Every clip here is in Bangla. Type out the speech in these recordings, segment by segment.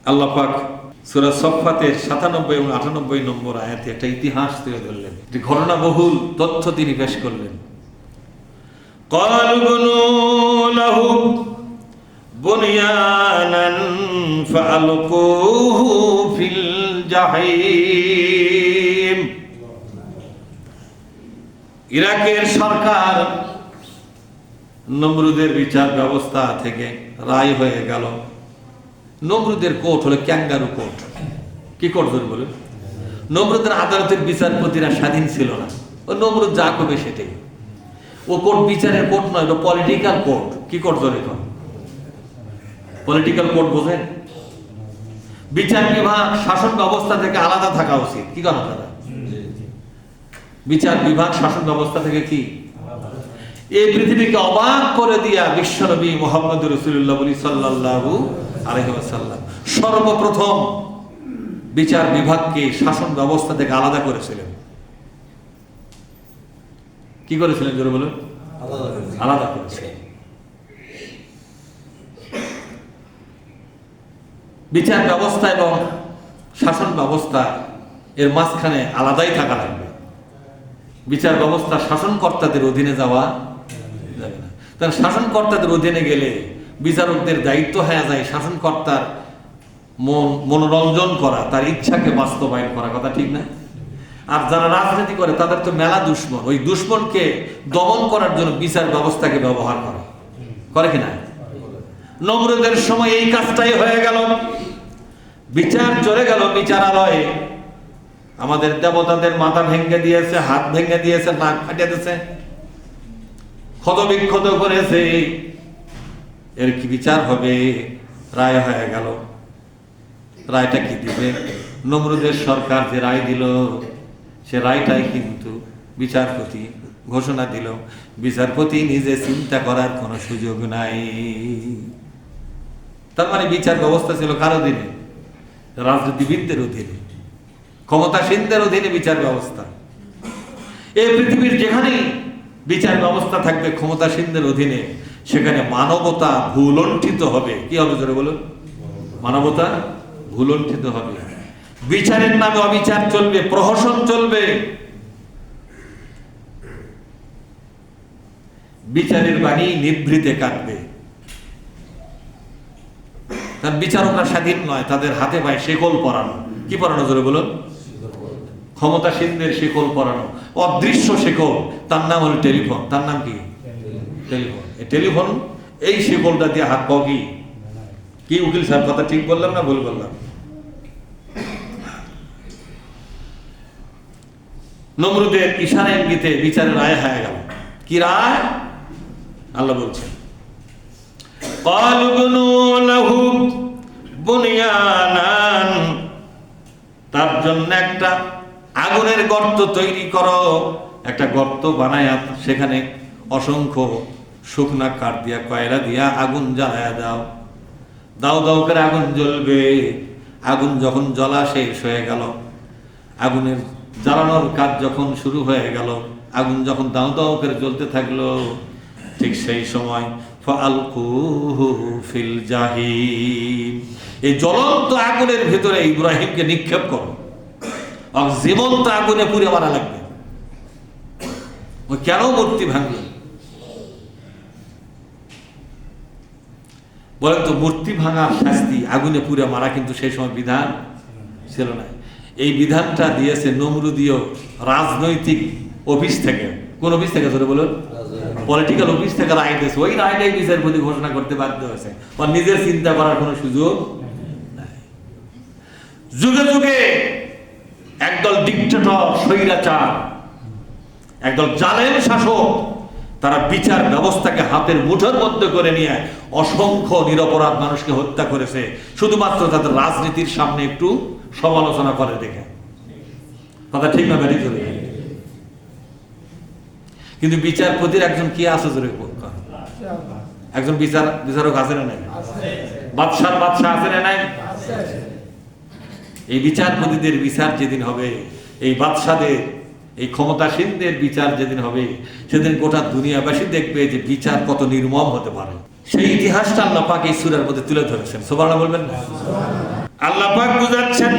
আল্লাহ পাক সূরা সফফাতের 97 এবং 98 নম্বর আয়াতে একটা ইতিহাস তুলে ধরলেন, যে ঘটনাবহুল তথ্য তিনি পেশ করলেন। ক্বালু বুনু লাহু বুনয়ানান ফাআলকুহু ফিল জাহিম। ইরাকের সরকার নমরুদের বিচার ব্যবস্থা থেকে রায় হয়ে গেল। নমরুদের কোর্ট হলো ক্যাঙ্গারু কোর্ট। কি কোর্ট ধরে বলে? নমরুদের আদালতের বিচারপতিরা স্বাধীন ছিল না, ও নমরুদ যা করবে সেটাই। ও কোর্ট বিচারের কোর্ট নয়, এটা পলিটিক্যাল কোর্ট। কি কোর্ট ধরে? পলিটিক্যাল কোর্ট বোঝেন? বিচার বিভাগ শাসন ব্যবস্থা থেকে আলাদা থাকা উচিত। কি কথা আপনারা? বিচার বিভাগ শাসন ব্যবস্থা থেকে কি এই পৃথিবীকে অবাক করে দিয়া বিশ্বনবী মুহাম্মদ রাসূলুল্লাহ সাল্লাল্লাহু আলাইহি ওয়াসাল্লাম সর্বপ্রথম বিচার বিভাগকে শাসন ব্যবস্থা থেকে আলাদা করেছিলেন। কি করেছিলেন জোরে বলুন? আলাদা করেছিলেন। বিচার ব্যবস্থা এবং শাসন ব্যবস্থা এর মাঝখানে আলাদাই থাকা লাগবে। বিচার ব্যবস্থা শাসনকর্তাদের অধীনে যাওয়া যাবে না। তার শাসনকর্তাদের অধীনে গেলে বিচারকদের দায়িত্ব হয়ে যায় শাসনকর্তার মনোরঞ্জন করা, তার ইচ্ছাকে বাস্তবায়ন করা। কথা ঠিক না? আর যারা রাজনীতি করে তাদের তো মেলা দুশ্মন, ওই দুশ্মনকে দমন করার জন্য বিচার ব্যবস্থাকে ব্যবহার করে কিনা? নমরুদের সময় এই কাজটাই হয়ে গেল। বিচার চলে গেল বিচারালয়ে। আমাদের দেবতাদের মাথা ভেঙে দিয়েছে, হাত ভেঙে দিয়েছে, নাক ফাটিয়ে দিয়েছে, ক্ষত বিক্ষত করেছে। এর কি বিচার হবে? রায় হয়ে গেল। রায়টা কি দিবে? নমরুদের সরকার যে রায় দিল সে রায়টাই কিন্তু বিচারপতি ঘোষণা দিল। বিচারপতি নিজে চিন্তা করার কোনো সুযোগ নাই। তার মানে বিচার ব্যবস্থা ছিল কার অধীনে? রাজনীতিবিদদের অধীনে, ক্ষমতাসীনদের অধীনে বিচার ব্যবস্থা। এই পৃথিবীর যেখানেই বিচার ব্যবস্থা থাকবে ক্ষমতাসীনদের অধীনে, সেখানে মানবতা ভুলণ্ঠিত হবে। কি হবে জোরে বলুন? মানবতা ভুলণ্ঠিত হবে। বিচারের নামে অবিচার চলবে, প্রহসন চলবে। বিচারের বাণী নিভৃতে কাটবে। তার বিচারকরা স্বাধীন নয়, তাদের হাতে পায়ে শেকল পরানো। কি পরানো জোরে বলুন? ক্ষমতাসীনদের শেকল পরানো, অদৃশ্য শেকল। তার নাম হলো টেলিফোন। তার নাম কি? টেলিফোন। এই টেলিফোন, এই শেকলটা দিয়ে হাত পাও কি উকিল সাহেব কথা ঠিক বললাম না ভুল বললাম? নমরুদের ইশারা ইঙ্গিতে বিচারের রায় হয়ে গেল। কি রায়? আল্লাহ বলছেন, ক্বালু বুনু লাহু বুনয়ানান, তার জন্য একটা আগুনের গর্ত তৈরি করো। একটা গর্ত বানায়া সেখানে অসংখ্য শুকনা কাঠ দিয়া, কয়লা দিয়া আগুন জ্বালায়া দাও। দাও দাও করে আগুন জ্বলবে। আগুন যখন জ্বলা শেষ হয়ে গেল, আগুনের জ্বালানোর কাজ যখন শুরু হয়ে গেল, আগুন যখন দাও দাও করে জ্বলতে থাকলো, ঠিক সেই সময় ফাআলকুহু ফিল জাহিম, এই জ্বলন্ত আগুনের ভিতরে ইব্রাহিমকে নিক্ষেপ করো। জীবন্ত আগুনে পুড়ে মারা লাগবে। ও কেন মূর্তি ভাঙলো? বলেন তো, মূর্তি ভাঙার শাস্তি আগুনে পুড়ে মারা কিন্তু সেই সময় বিধান ছিল না। এই বিধানটা দিয়েছে নমরুদীয় রাজনৈতিক অফিস থেকে। কোন অফিস থেকে ধরে বলুন? পলিটিক্যাল অফিস থেকে রায় দিয়েছে। ওই রায়টাই বিচারপতি ঘোষণা করতে বাধ্য হয়েছে। ওর নিজের চিন্তা করার কোনো সুযোগ নাই। যুগে যুগে একদল ডিক্টেটর, স্বৈরাচার, একদল জালেম শাসক, তারা বিচার ব্যবস্থাকে হাতের মুঠোর মধ্যে করে নিয়ে অসংখ্য নিরপরাধ মানুষকে হত্যা করেছে, শুধুমাত্র তাদের রাজনীতির সামনে একটু সমালোচনা করে দেখে। কথা ঠিক না বেরিয়ে চলে? কিন্তু বিচারপতির একজন কি আছে জোরে? একজন বিচারক আছে না নাই? বাদশার বাদশাহ আছে না নাই? এই বিচারপতিদের বিচার যেদিন হবে, এই বাদশাদের, এই ক্ষমতাসীনদের বিচার যেদিন হবে, সেদিন গোটা দুনিয়াবাসী দেখবে যে বিচার কত নির্মম হতে পারে। সেই ইতিহাসটা আল্লাহ পাক এই সূরার মধ্যে তুলে ধরেছেন। সুবহানাল্লাহ বলবেন না? আল্লাহ পাক বুঝাচ্ছেন,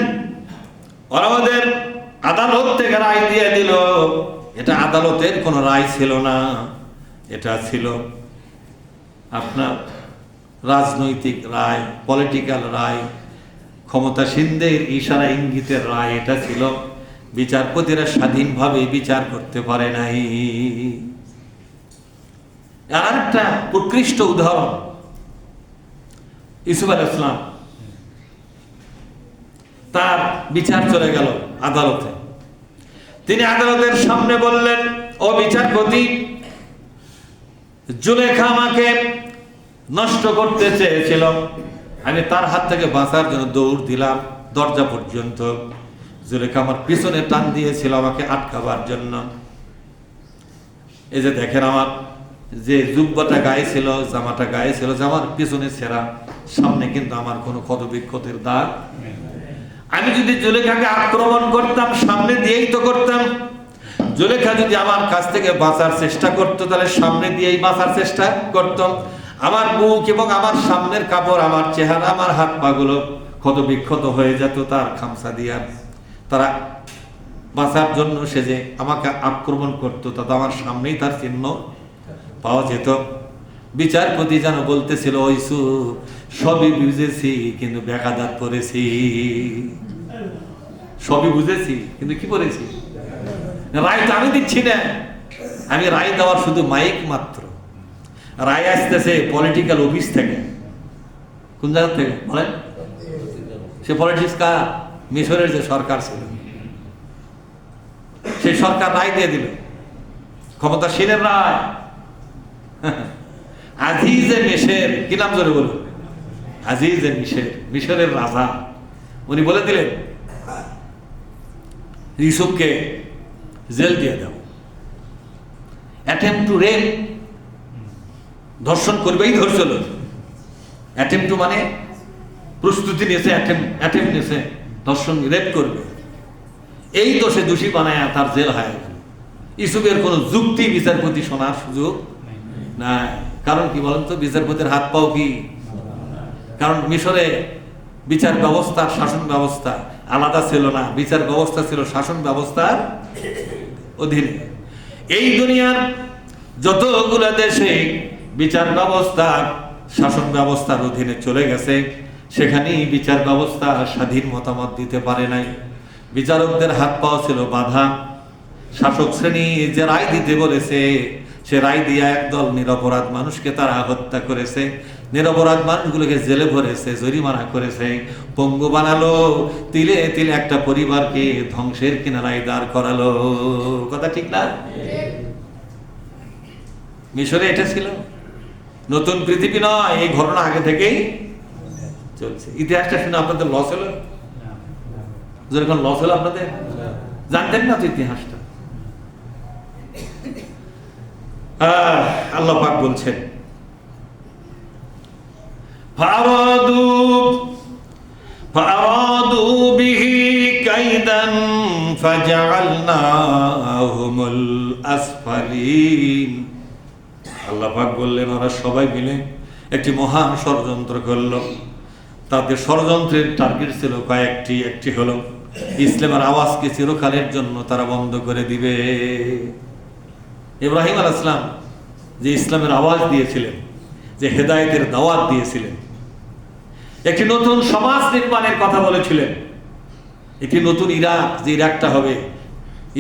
ওরা ওদের আদালত থেকে রায় দিয়ে দিল। এটা আদালতের কোন রায় ছিল না, এটা ছিল আপনার রাজনৈতিক রায়, পলিটিক্যাল রায়, ক্ষমতাসীনদের ইশারা ইঙ্গিতের রায়। এটা ছিল বিচারপতিরা স্বাধীনভাবে বিচার করতে পারে নাই। আর একটা উৎকৃষ্ট উদাহরণ ইউসুফ আলাইহিস সালাম, তার বিচার চলে গেল আদালতে। তিনি আদালতের সামনে বললেন, ও বিচারপতি, জুলেখা আমাকে নষ্ট করতে চেয়েছিল, আমি তার হাত থেকে বাঁচার জন্য দৌড় দিলাম দরজা পর্যন্ত। জুলেখা আমার পিছনে টান দিয়েছিল আমাকে আটকাবার জন্য। এই যে দেখেন, আমার যে জুব্বাটা গায়ে ছিল, জামাটা গায়ে ছিল, জামার পিছনে ছেঁড়া, সামনে কিন্তু আমার কোনো ক্ষতবিক্ষতের দাগ। আমি যদি জুলেখাকে আক্রমণ করতাম, সামনে দিয়েই তো করতাম। জুলেখা যদি আমার কাছ থেকে বাঁচার চেষ্টা করতো, তাহলে সামনে দিয়েই বাঁচার চেষ্টা করতাম। আমার মুখ এবং আমার সামনের কাপড়, আমার চেহারা, আমার হাত পা গুলো ক্ষতবিক্ষত হয়ে যেত তার খামসা দিয়া। তারা বাঁচার জন্য সে যে আমাকে আক্রমণ করতো, তাতে আমার সামনেই তার চিহ্ন পাওয়া যেত। বিচারপতি যেন বলতেছিল, ওইসু সবই বুঝেছি কিন্তু বেকাদাত পড়েছি। সবই বুঝেছি কিন্তু কি করেছি? রায় তো আমি দিচ্ছি না, আমি রায় দেওয়ার শুধু মাইক মাত্র। রায় আসতেছে পলিটিক্যাল অফিস থেকে। কোন জায়গা থেকে বলেন? সে পলিটিক্স কার? মিশরের যে সরকার ছিল, সেই সরকার রায় দিয়ে দিল, ক্ষমতাসীনের রায়। আজিজে মিশর, কি নাম জোরে বলুন? আজিজে মিশর, মিশরের রাজা। উনি বলে দিলেন, ইউসুফকে জেল দিয়ে দাও। অ্যাটেম্প টু রেপ, ধর্ষণ করবেই ধরছিল। অ্যাটেম্প টু মানে প্রস্তুতি নিয়েছে, অ্যাটেম্প নিয়েছে, ধর্ষণ রেপ করবে। এই দোষে দোষী বানায় তার জেল হয়। ইউসুফের কোন যুক্তি বিচারপতি শোনার সুযোগ নাই। কারণ কি বলেন তো? বিচারপতির হাত পাও কি? কারণ মিশরে বিচার ব্যবস্থা, শাসন ব্যবস্থা আলাদা ছিল না, বিচার ব্যবস্থা ছিল শাসন ব্যবস্থার অধীনে। এই দুনিয়ার যতগুলো দেশে বিচার ব্যবস্থা শাসন ব্যবস্থার অধীনে চলে গেছে, সেখানেই বিচার ব্যবস্থা স্বাধীন মতামত দিতে পারে নাই। বিচারকদের হাত পাওয়া ছিল বাধা। শাসক শ্রেণী যে রায় দিতে বলেছে, সে রায় দিয়ে একদল নিরপরাধ মানুষকে তারা হত্যা করেছে, নিরপরাধ মানুষগুলোকে জেলে ভরেছে, জরিমানা করেছে, পঙ্গু বানালো, তিলে তিলে একটা পরিবারকে ধ্বংসের কিনারায় দাঁড় করালো। কথা ঠিক না? মিশরে এটা ছিল, নতুন পৃথিবী নয়। এই ঘটনা আগে থেকেই চলছে। ইতিহাসটা শুনে আপনাদের লস হলো? যেরকম লস হলো আপনাদের, জানতেন না তো ইতিহাসটা। আল্লাহ পাক বলছেন, ফারাদু বিহি কাইদান ফাজআলনাহুমুল আসফালিন। আল্লাহ পাক বললেন, ওরা সবাই মিলে একটি মহান ষড়যন্ত্র করল। তাদের ষড়যন্ত্রের টার্গেট ছিল কয়েকটি। একটি হলো ইসলামের আওয়াজকে চিরকালের জন্য তারা বন্ধ করে দিবে। ইব্রাহিম আলাইহিস সালাম যে ইসলামের আওয়াজ দিয়েছিলেন, যে হেদায়েতের দাওয়াত দিয়েছিলেন, একটি নতুন সমাজ নির্মাণের কথা বলেছিলেন, একটি নতুন ইরাক, যে ইরাকটা হবে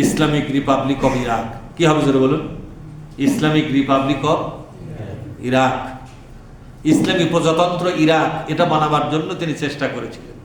ইসলামিক রিপাবলিক অফ ইরাক। কি হবে জোরে বলুন? ইসলামিক রিপাবলিক অফ ইরাক, ইসলামী প্রজাতন্ত্র ইরাক, এটা বানাবার জন্য তিনি চেষ্টা করেছিলেন।